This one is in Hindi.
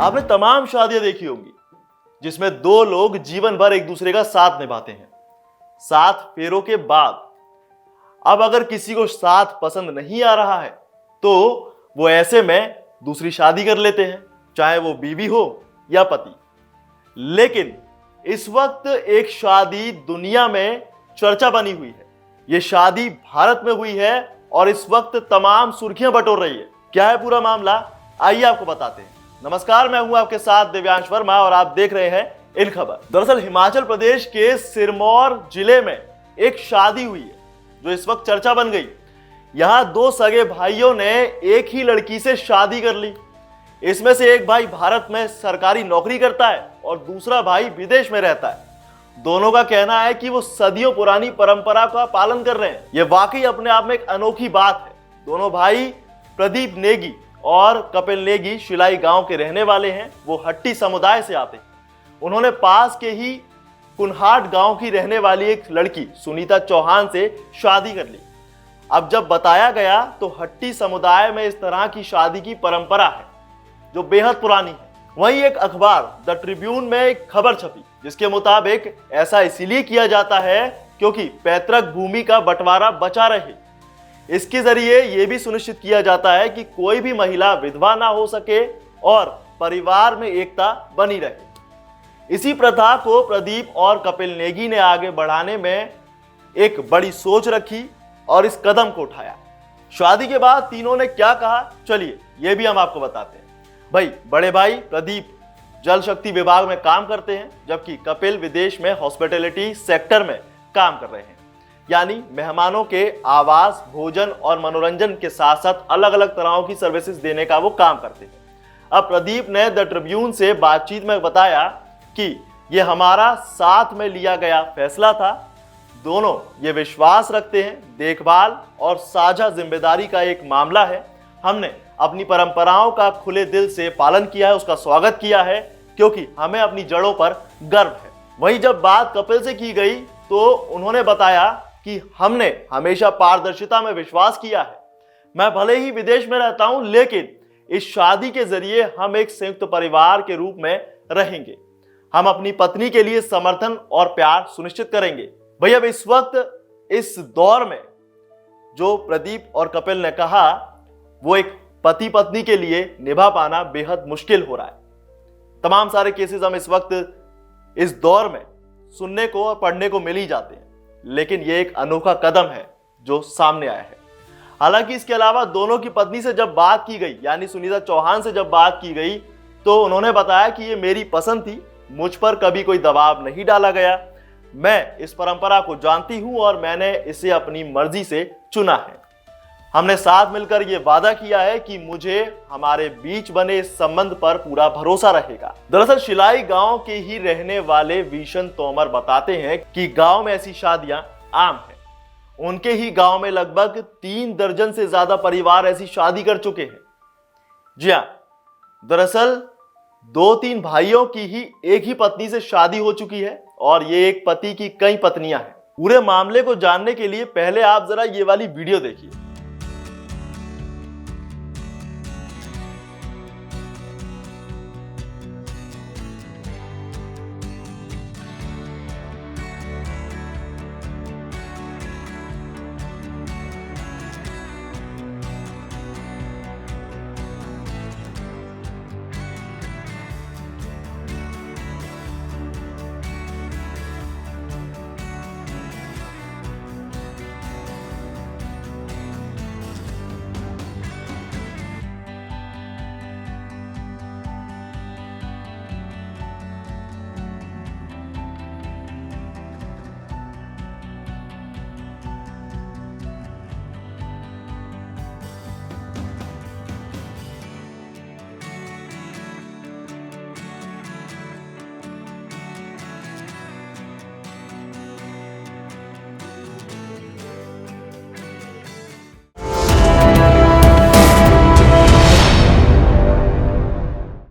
आपने तमाम शादियां देखी होंगी जिसमें दो लोग जीवन भर एक दूसरे का साथ निभाते हैं। 7 फेरों के बाद अब अगर किसी को साथ पसंद नहीं आ रहा है तो वो ऐसे में दूसरी शादी कर लेते हैं, चाहे वो बीवी हो या पति। लेकिन इस वक्त एक शादी दुनिया में चर्चा बनी हुई है। ये शादी भारत में हुई है और इस वक्त तमाम सुर्खियां बटोर रही है। क्या है पूरा मामला, आइए आपको बताते हैं। नमस्कार, मैं हूं आपके साथ दिव्यांश वर्मा और आप देख रहे हैं इन खबर। दरअसल हिमाचल प्रदेश के सिरमौर जिले में एक शादी हुई है जो इस वक्त चर्चा बन गई। यहां 2 सगे भाइयों ने एक ही लड़की से शादी कर ली। इसमें से एक भाई भारत में सरकारी नौकरी करता है और दूसरा भाई विदेश में रहता है। दोनों का कहना है कि वो सदियों पुरानी परंपरा का पालन कर रहे हैं। ये वाकई अपने आप में एक अनोखी बात है। दोनों भाई प्रदीप नेगी और कपिल नेगी शिलाई गांव के रहने वाले हैं। वो हट्टी समुदाय से आते हैं। उन्होंने पास के ही कुनहाट गांव की रहने वाली एक लड़की सुनीता चौहान से शादी कर ली। अब जब बताया गया तो हट्टी समुदाय में इस तरह की शादी की परंपरा है जो बेहद पुरानी है। वहीं एक अखबार द ट्रिब्यून में एक खबर छपी जिसके मुताबिक ऐसा इसीलिए किया जाता है क्योंकि पैतृक भूमि का बंटवारा बचा रहे। इसके जरिए यह भी सुनिश्चित किया जाता है कि कोई भी महिला विधवा ना हो सके और परिवार में एकता बनी रहे। इसी प्रथा को प्रदीप और कपिल नेगी ने आगे बढ़ाने में एक बड़ी सोच रखी और इस कदम को उठाया। शादी के बाद तीनों ने क्या कहा, चलिए यह भी हम आपको बताते हैं। भाई, बड़े भाई प्रदीप जल शक्ति विभाग में काम करते हैं जबकि कपिल विदेश में हॉस्पिटैलिटी सेक्टर में काम कर रहे हैं, यानी मेहमानों के आवास, भोजन और मनोरंजन के साथ साथ अलग अलग तरह की सर्विसेज देने का वो काम करते हैं। अब प्रदीप ने द ट्रिब्यून से बातचीत में बताया कि ये हमारा साथ में लिया गया फैसला था। दोनों ये विश्वास रखते हैं देखभाल और साझा जिम्मेदारी का एक मामला है। हमने अपनी परंपराओं का खुले दिल से पालन किया है, उसका स्वागत किया है क्योंकि हमें अपनी जड़ों पर गर्व है। वहीं जब बात कपिल से की गई तो उन्होंने बताया कि हमने हमेशा पारदर्शिता में विश्वास किया है। मैं भले ही विदेश में रहता हूं लेकिन इस शादी के जरिए हम एक संयुक्त परिवार के रूप में रहेंगे। हम अपनी पत्नी के लिए समर्थन और प्यार सुनिश्चित करेंगे। भैया, अब इस वक्त इस दौर में जो प्रदीप और कपिल ने कहा वो एक पति पत्नी के लिए निभा पाना बेहद मुश्किल हो रहा है। तमाम सारे केसेस हम इस वक्त इस दौर में सुनने को और पढ़ने को मिल ही जाते हैं, लेकिन ये एक अनोखा कदम है जो सामने आया है। हालांकि इसके अलावा दोनों की पत्नी से जब बात की गई, यानी सुनीता चौहान से जब बात की गई तो उन्होंने बताया कि ये मेरी पसंद थी, मुझ पर कभी कोई दबाव नहीं डाला गया। मैं इस परंपरा को जानती हूं और मैंने इसे अपनी मर्जी से चुना है। हमने साथ मिलकर यह वादा किया है कि मुझे हमारे बीच बने इस संबंध पर पूरा भरोसा रहेगा। दरअसल शिलाई गांव के ही रहने वाले विशन तोमर बताते हैं कि गांव में ऐसी शादियां आम हैं। उनके ही गांव में लगभग 3 दर्जन से ज्यादा परिवार ऐसी शादी कर चुके हैं। जी हां, दरअसल 2-3 भाइयों की ही एक ही पत्नी से शादी हो चुकी है और ये एक पति की कई पत्नियां हैं। पूरे मामले को जानने के लिए पहले आप जरा ये वाली वीडियो देखिए।